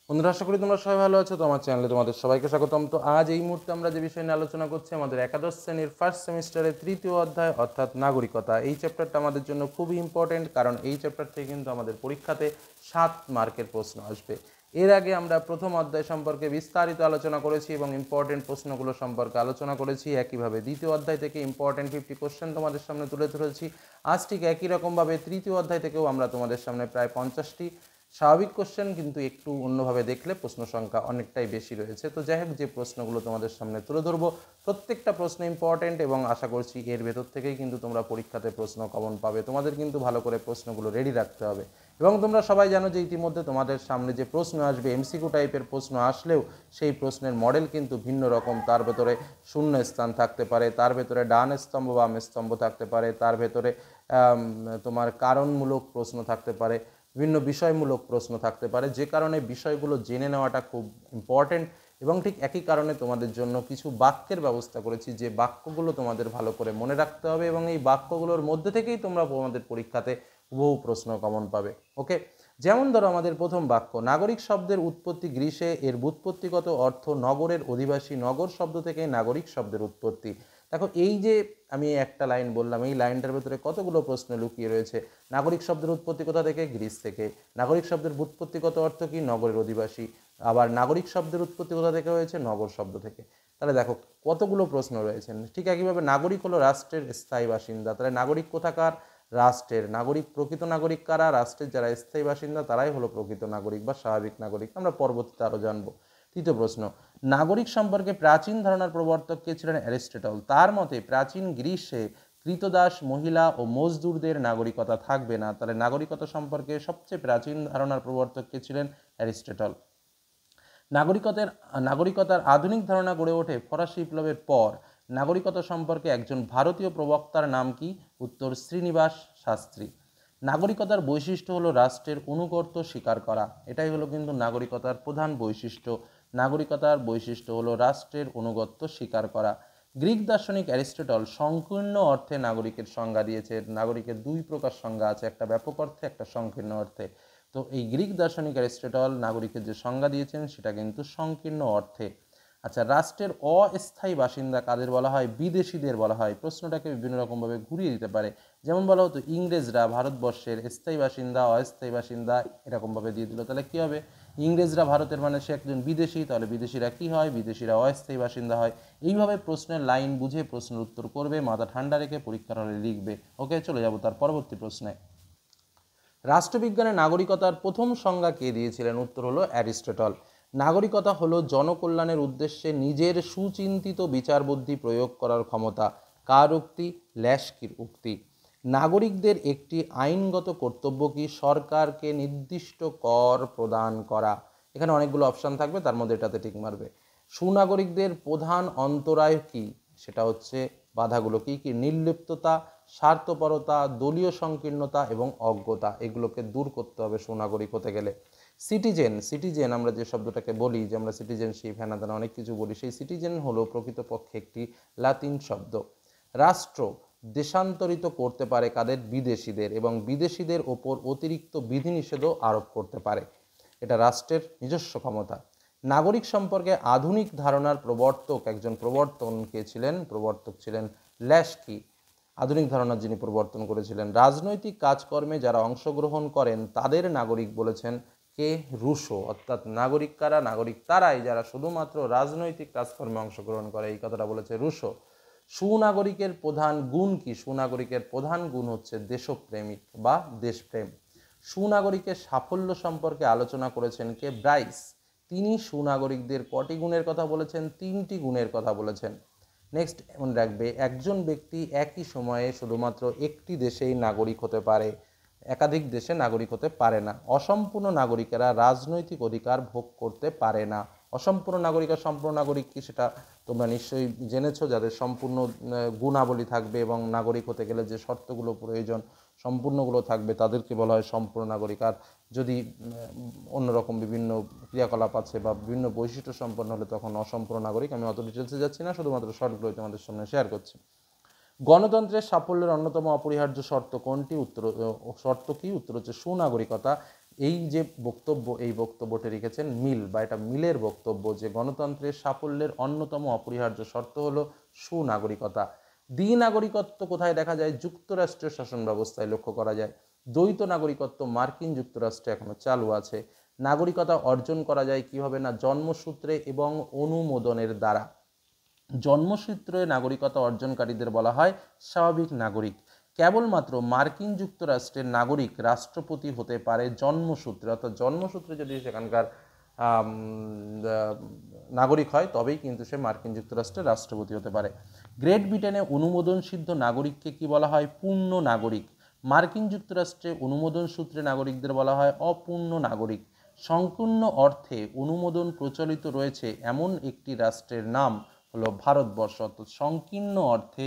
বন্ধুরা, আশা করি তোমরা সবাই ভালো আছো। তো আমার চ্যানেলে তোমাদের সবাইকে স্বাগতম। তো আজ এই মুহূর্তে আমরা যে বিষয় নিয়ে আলোচনা করছি, আমাদের একাদশ শ্রেণীর ফার্স্ট সেমিস্টারের তৃতীয় অধ্যায় অর্থাৎ নাগরিকতা। এই চ্যাপ্টারটা আমাদের জন্য খুবই ইম্পর্টেন্ট, কারণ এই চ্যাপ্টার থেকে কিন্তু আমাদের পরীক্ষাতে 7 মার্কের প্রশ্ন আসবে। এর আগে আমরা প্রথম অধ্যায় সম্পর্কে বিস্তারিত আলোচনা করেছি এবং ইম্পর্টেন্ট প্রশ্নগুলো সম্পর্কে আলোচনা করেছি। একইভাবে দ্বিতীয় অধ্যায় থেকে ইম্পর্টেন্ট 50 কোশ্চেন তোমাদের সামনে তুলে ধরেছি। আজ ঠিক একই রকমভাবে তৃতীয় অধ্যায় থেকেও আমরা তোমাদের সামনে প্রায় 50টি স্বাভাবিক কোশ্চেন, কিন্তু একটু অন্যভাবে দেখলে প্রশ্ন সংখ্যা অনেকটাই বেশি রয়েছে। তো যাই হোক, যে প্রশ্নগুলো তোমাদের সামনে তুলে ধরবো প্রত্যেকটা প্রশ্ন ইম্পর্টেন্ট এবং আশা করছি এর ভেতর থেকেই কিন্তু তোমরা পরীক্ষাতে প্রশ্ন কমন পাবে। তোমাদের কিন্তু ভালো করে প্রশ্নগুলো রেডি রাখতে হবে এবং তোমরা সবাই জানো যে ইতিমধ্যে তোমাদের সামনে যে প্রশ্ন আসবে, এমসিকিউ টাইপের প্রশ্ন আসলেও সেই প্রশ্নের মডেল কিন্তু ভিন্ন রকম। তার ভেতরে শূন্য স্থান থাকতে পারে, তার ভেতরে ডান স্তম্ভ বাম স্তম্ভ থাকতে পারে, তার ভেতরে তোমার কারণমূলক প্রশ্ন থাকতে পারে, বিভিন্ন বিষয়মূলক প্রশ্ন থাকতে পারে, যে কারণে বিষয়গুলো জেনে নেওয়াটা খুব ইম্পর্টেন্ট। এবং ঠিক একই কারণে তোমাদের জন্য কিছু বাক্যের ব্যবস্থা করেছি, যে বাক্যগুলো তোমাদের ভালো করে মনে রাখতে হবে এবং এই বাক্যগুলোর মধ্যে থেকেই তোমরা তোমাদের পরীক্ষাতে বহু প্রশ্ন কমন পাবে। ওকে, যেমন ধরো আমাদের প্রথম বাক্য, নাগরিক শব্দের উৎপত্তি গ্রীসে, এর ব্যুৎপত্তিগত অর্থ নগরের অধিবাসী। নগর শব্দ থেকে নাগরিক শব্দের উৎপত্তি। দেখো, এই যে আমি একটা লাইন বললাম, এই লাইনটার ভেতরে কতগুলো প্রশ্ন লুকিয়ে রয়েছে। নাগরিক শব্দের উৎপত্তি কোথা থেকে? গ্রিস থেকে। নাগরিক শব্দের ব্যুৎপত্তিগত অর্থ কি? নগরের অধিবাসী। আবার নাগরিক শব্দের উৎপত্তি কোথা থেকে হয়েছে? নগর শব্দ থেকে। তাহলে দেখো কতগুলো প্রশ্ন রয়েছে। ঠিক একইভাবে নাগরিক হলো রাষ্ট্রের স্থায়ী বাসিন্দা। তাহলে নাগরিক কোথাকার? রাষ্ট্রের। নাগরিক, প্রকৃত নাগরিক কারা? রাষ্ট্রের যারা স্থায়ী বাসিন্দা তারাই হলো প্রকৃত নাগরিক বা স্বাভাবিক নাগরিক। আমরা পরবর্তীতে আরও জানবো। তৃতীয় প্রশ্ন, নাগরিক সম্পর্কে প্রাচীন ধারণার প্রবর্তক কে ছিলেন? অ্যারিস্টটল। তার মতে প্রাচীন গ্রীসে কৃতদাস, মহিলা ও মজদুরদের নাগরিকতা থাকবে না। তাহলে নাগরিকতা সম্পর্কে সবচেয়ে প্রাচীন ধারণার প্রবর্তক কে ছিলেন? অ্যারিস্টটল। নাগরিকতার আধুনিক ধারণা গড়ে ওঠে ফরাসি বিপ্লবের পর। নাগরিকতা সম্পর্কে একজন ভারতীয় প্রবক্তার নাম কি? উত্তর, শ্রীনিবাস শাস্ত্রী। নাগরিকতার বৈশিষ্ট্য হলো রাষ্ট্রের অনুগত্য স্বীকার করা। এটাই হলো কিন্তু নাগরিকতার প্রধান বৈশিষ্ট্য। নাগরিকতার বৈশিষ্ট্য হলো রাষ্ট্রের অনুগত্য স্বীকার করা। গ্রিক দার্শনিক অ্যারিস্টটল সংকীর্ণ অর্থে নাগরিকের সংজ্ঞা দিয়েছে। নাগরিকের দুই প্রকার সংজ্ঞা আছে, একটা ব্যাপক অর্থে, একটা সংকীর্ণ অর্থে। তো এই গ্রিক দার্শনিক অ্যারিস্টটল নাগরিকের যে সংজ্ঞা দিয়েছেন সেটা কিন্তু সংকীর্ণ অর্থে। আচ্ছা, রাষ্ট্রের অস্থায়ী বাসিন্দা কাদের বলা হয়? বিদেশিদের বলা হয়। প্রশ্নটাকে বিভিন্ন রকমভাবে ঘুরিয়ে দিতে পারে। যেমন বলা হতো ইংরেজরা ভারতবর্ষের স্থায়ী বাসিন্দা, অস্থায়ী বাসিন্দা, এরকমভাবে দিয়ে দিল। তাহলে কী হবে? ইংরেজরা ভারতের মানে সে একজন বিদেশি, তাহলে বিদেশিরা কী হয়? বিদেশিরা অস্থায়ী বাসিন্দা হয়। এইভাবে প্রশ্নের লাইন বুঝে প্রশ্নের উত্তর করবে, মাথা ঠান্ডা রেখে পরীক্ষার হলে লিখবে। ওকে, চলে যাব তার পরবর্তী প্রশ্নে। রাষ্ট্রবিজ্ঞানে নাগরিকতার প্রথম সংজ্ঞা কে দিয়েছিলেন? উত্তর হলো অ্যারিস্টটল। নাগরিকতা হলো জনকল্যাণের উদ্দেশ্যে নিজের সুচিন্তিত বিচারবুদ্ধি প্রয়োগ করার ক্ষমতা। কার উক্তি? ল্যাশকির উক্তি। নাগরিকদের একটি আইনগত কর্তব্য কি? সরকারকে নির্দিষ্ট কর প্রদান করা। এখানে অনেকগুলো অপশান থাকবে, তার মধ্যে এটাতে টিক মারবে। সুনাগরিকদের প্রধান অন্তরায় কি? সেটা হচ্ছে বাধাগুলো কি কি? নির্লিপ্ততা, স্বার্থপরতা, দলীয় সংকীর্ণতা এবং অজ্ঞতা। এগুলোকে দূর করতে হবে সুনাগরিক হতে গেলে। সিটিজেন আমরা যে শব্দটাকে বলি, যে আমরা সিটিজেনশিপ হ্যানা তেনা অনেক কিছু বলি, সেই সিটিজেন হলো প্রকৃতপক্ষে একটি লাতিন শব্দ। রাষ্ট্র দেশান্তরিত করতে পারে কাদের? বিদেশিদের, এবং বিদেশিদের ওপর অতিরিক্ত বিধিনিষেধও আরোপ করতে পারে। এটা রাষ্ট্রের নিজস্ব ক্ষমতা। নাগরিক সম্পর্কে আধুনিক ধারণার প্রবর্তক, একজন প্রবর্তক ছিলেন ল্যাশকি। আধুনিক ধারণার যিনি প্রবর্তন করেছিলেন। রাজনৈতিক কাজকর্মে যারা অংশগ্রহণ করেন তাদের নাগরিক বলেছেন কে? রুশো। অর্থাৎ নাগরিক কারা? নাগরিক তারাই যারা শুধুমাত্র রাজনৈতিক কাজকর্মে অংশগ্রহণ করে, এই কথাটা বলেছে রুশো। সুনাগরিকের প্রধান গুণ কি? সুনাগরিকের প্রধান গুণ হচ্ছে দেশপ্রেমিক বা দেশপ্রেম। সুনাগরিকের সাফল্য সম্পর্কে আলোচনা করেছেন কে? ব্রাইস। তিনি সুনাগরিকদের কটি গুণের কথা বলেছেন? 3টি গুণের কথা বলেছেন। নেক্সট, মনে রাখবে, একজন ব্যক্তি একই সময়ে শুধুমাত্র একটি দেশেই নাগরিক হতে পারে, একাধিক দেশে নাগরিক হতে পারে না। অসম্পূর্ণ নাগরিকেরা রাজনৈতিক অধিকার ভোগ করতে পারে না। অসম্পূর্ণ নাগরিক আর সম্পূর্ণ নাগরিক কি সেটা তোমরা নিশ্চয়ই জেনেছো, যাদের সম্পূর্ণ গুণাবলী থাকবে এবং নাগরিক হতে গেলে যে শর্তগুলো প্রয়োজন সম্পূর্ণগুলো থাকবে তাদেরকে বলা হয় সম্পূর্ণ নাগরিক। আর যদি অন্যরকম বিভিন্ন ক্রিয়াকলাপ আছে বা বিভিন্ন বৈশিষ্ট্য সম্পন্ন হলে তখন অসম্পূর্ণ নাগরিক। আমি অত ডিটেলসে যাচ্ছি না, শুধুমাত্র শর্টগুলো তোমাদের সামনে শেয়ার করছি। গণতন্ত্রের সাফল্যের অন্যতম অপরিহার্য শর্ত কোনটি? শর্ত কি? উত্তর হচ্ছে সুনাগরিকতা। এই যে বক্তব্য, এই বক্তব্যটি লিখেছেন মিল, বা এটা মিলের বক্তব্য যে গণতন্ত্রের সাফল্যের অন্যতম অপরিহার্য শর্ত হলো সুনাগরিকতা। দ্বিনাগরিকত্ব কোথায় দেখা যায়? যুক্তরাষ্ট্রীয় শাসন ব্যবস্থায় লক্ষ্য করা যায়। দ্বৈত নাগরিকত্ব মার্কিন যুক্তরাষ্ট্রে এখনো চালু আছে। নাগরিকতা অর্জন করা যায় কিভাবে? না জন্মসূত্রে এবং অনুমোদনের দ্বারা। জন্মসূত্রে নাগরিকতা অর্জনকারীদের বলা হয় স্বাভাবিক নাগরিক। কেবলমাত্র মার্কিন যুক্তরাষ্ট্রের নাগরিক রাষ্ট্রপতি হতে পারে জন্মসূত্রে, অর্থাৎ জন্মসূত্রে যদি সেখানকার নাগরিক হয় তবেই কিন্তু সে মার্কিন যুক্তরাষ্ট্রের রাষ্ট্রপতি হতে পারে। গ্রেট ব্রিটেনে অনুমোদনসিদ্ধ নাগরিককে কি বলা হয়? পূর্ণ নাগরিক। মার্কিন যুক্তরাষ্ট্রে অনুমোদন সূত্রে নাগরিকদের বলা হয় অপূর্ণ নাগরিক। সম্পূর্ণ অর্থে অনুমোদন প্রচলিত রয়েছে এমন একটি রাষ্ট্রের নাম হলো ভারতবর্ষ। অর্থাৎ সংকীর্ণ অর্থে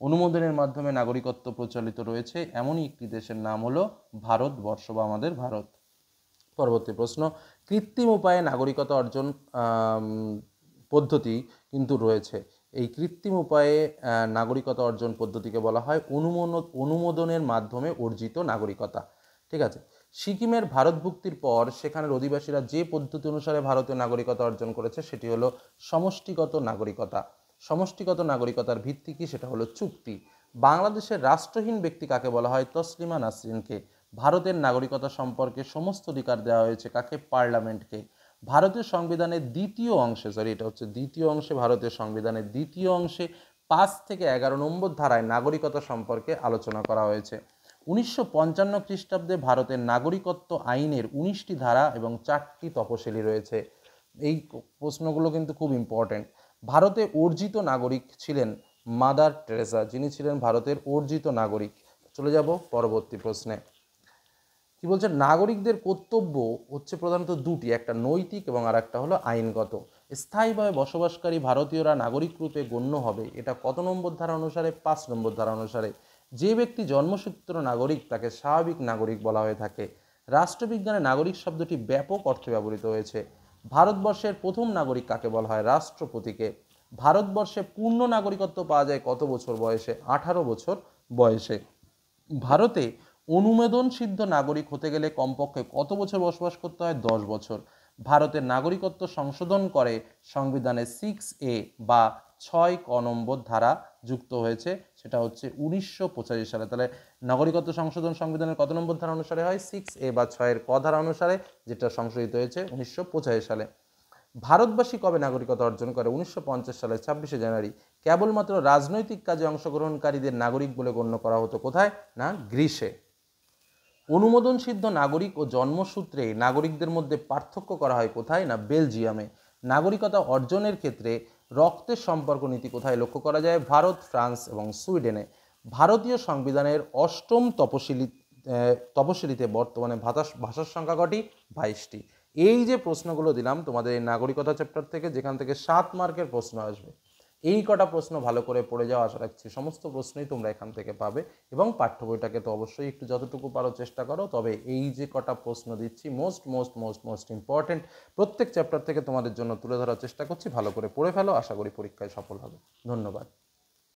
অনুমোদনের মাধ্যমে নাগরিকত্ব প্রচলিত রয়েছে এমনই একটি দেশের নাম হলো ভারতবর্ষ বা আমাদের ভারত। পরবর্তী প্রশ্ন, কৃত্রিম উপায়ে নাগরিকতা অর্জন পদ্ধতি কিন্তু রয়েছে। এই কৃত্রিম উপায়ে নাগরিকতা অর্জন পদ্ধতিকে বলা হয় অনুমোদনের মাধ্যমে অর্জিত নাগরিকতা। ঠিক আছে। সিকিমের ভারতভুক্তির পর সেখানের অধিবাসীরা যে পদ্ধতি অনুসারে ভারতীয় নাগরিকতা অর্জন করেছে সেটি হলো সমষ্টিগত নাগরিকতা। সমষ্টিগত নাগরিকতার ভিত্তি কি? সেটা হলো চুক্তি। বাংলাদেশের রাষ্ট্রহীন ব্যক্তি কাকে বলা হয়? তসলিমা নাসরিনকে। ভারতের নাগরিকতা সম্পর্কে সমস্ত অধিকার দেওয়া হয়েছে কাকে? পার্লামেন্টকে। ভারতীয় সংবিধানের দ্বিতীয় অংশে, এটা হচ্ছে দ্বিতীয় অংশে, ভারতীয় সংবিধানের দ্বিতীয় অংশে 5 থেকে 11 নম্বর ধারায় নাগরিকতা সম্পর্কে আলোচনা করা হয়েছে। 1955 খ্রিস্টাব্দে ভারতের নাগরিকত্ব আইনের 19টি ধারা এবং 4টি তপশিলি রয়েছে। এই প্রশ্নগুলো কিন্তু খুব ইম্পর্টেন্ট। ভারতে অর্জিত নাগরিক ছিলেন মাদার টেরেসা, যিনি ছিলেন ভারতের অর্জিত নাগরিক। চলে যাব পরবর্তী প্রশ্নে। কি বলছে? নাগরিকদের কর্তব্য হচ্ছে প্রধানত দুটি, একটা নৈতিক এবং আর একটা হলো আইনগত। স্থায়ীভাবে বসবাসকারী ভারতীয়রা নাগরিক রূপে গণ্য হবে, এটা কত নম্বর ধারা অনুসারে? 5 নম্বর ধারা অনুসারে। যে ব্যক্তি জন্মসূত্র নাগরিক তাকে স্বাভাবিক নাগরিক বলা হয়ে থাকে। রাষ্ট্রবিজ্ঞানে নাগরিক শব্দটি ব্যাপক অর্থে ব্যবহৃত হয়েছে। ভারতবর্ষের প্রথম নাগরিক কাকে বলা হয়? রাষ্ট্রপতিকে। ভারতবর্ষে পূর্ণ নাগরিকত্ব পাওয়া যায় কত বছর বয়সে? 18 বছর বয়সে। ভারতে অনুমোদনসিদ্ধ নাগরিক হতে গেলে কমপক্ষে কত বছর বসবাস করতে হয়? 10 বছর। ভারতের নাগরিকত্ব সংশোধন করে সংবিধানের 6A বা 6ক নম্বর ধারা যুক্ত হয়েছে, সেটা হচ্ছে 1985 সালে। তাহলে নাগরিকত্ব সংশোধন সংবিধানের কত নম্বর ধারা অনুসারে হয়? 6A বা 6 ক ধারা অনুসারে, যেটা সংশোধিত হয়েছে 1985 সালে। ভারতবাসী কবে নাগরিকতা অর্জন করে? 1950 সালের 26শে জানুয়ারি। কেবলমাত্র রাজনৈতিক কাজে অংশগ্রহণকারীদের নাগরিক বলে গণ্য করা হতো কোথায়? না গ্রিসে। অনুমোদনসিদ্ধ নাগরিক ও জন্মসূত্রে নাগরিকদের মধ্যে পার্থক্য করা হয় কোথায়? না বেলজিয়ামে। নাগরিকতা অর্জনের ক্ষেত্রে রক্তের সম্পর্ক নীতি কোথায় লক্ষ্য করা যায়? ভারত, ফ্রান্স এবং সুইডেনে। ভারতীয় সংবিধানের 8ম তপশিলিতে বর্তমানে ভাষার সংখ্যা কটি? 22টি। এই যে প্রশ্নগুলো দিলাম তোমাদের এই নাগরিকতা চ্যাপ্টার থেকে, যেখান থেকে 7 মার্কের প্রশ্ন আসবে, এই কটা প্রশ্ন ভালো করে পড়ে যাওয়া আশা রাখছি সমস্ত প্রশ্নই তোমরা এখান থেকে পাবে। এবং পাঠ্য বইটাকে তো অবশ্যই একটু যতটুকু পারো চেষ্টা করো। তবে এই যে কটা প্রশ্ন দিচ্ছি মোস্ট ইম্পর্টেন্ট, প্রত্যেক চ্যাপ্টার থেকে তোমাদের জন্য তুলে ধরার চেষ্টা করছি। ভালো করে পড়ে ফেলো, আশা করি পরীক্ষায় সফল হবে। ধন্যবাদ।